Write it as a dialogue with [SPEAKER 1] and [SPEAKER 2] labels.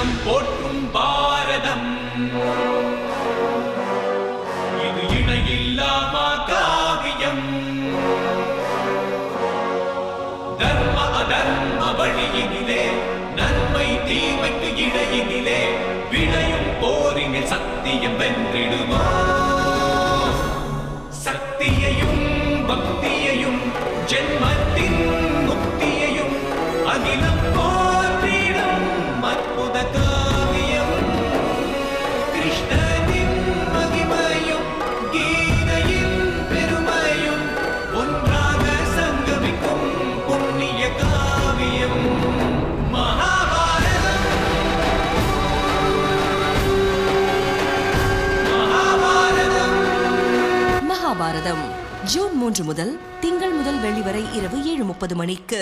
[SPEAKER 1] தர்மம் போற்றும் பாரதம் இது இணையில்லாமா காவியம் தர்ம அதர்ம வழியினிலே நன்மை தீமைக்கு இடையினிலே விளையும் போரினில் சத்தியம் வென்றிடுமா சக்தியையும் பக்தியையும் ஜென்மத்தின் முக்தியையும் அகிலம் போற்றிடும் அற்புத காவியம் கிருஷ்ணனின் மகிமையும் கீதையின் பெருமையும் ஒன்றாக சங்கமிக்கும் புண்ணிய காவியம்
[SPEAKER 2] மகாபாரதம் ஜூன் 3 முதல் திங்கள் முதல் வெள்ளி வரை இரவு 7:30 மணிக்கு.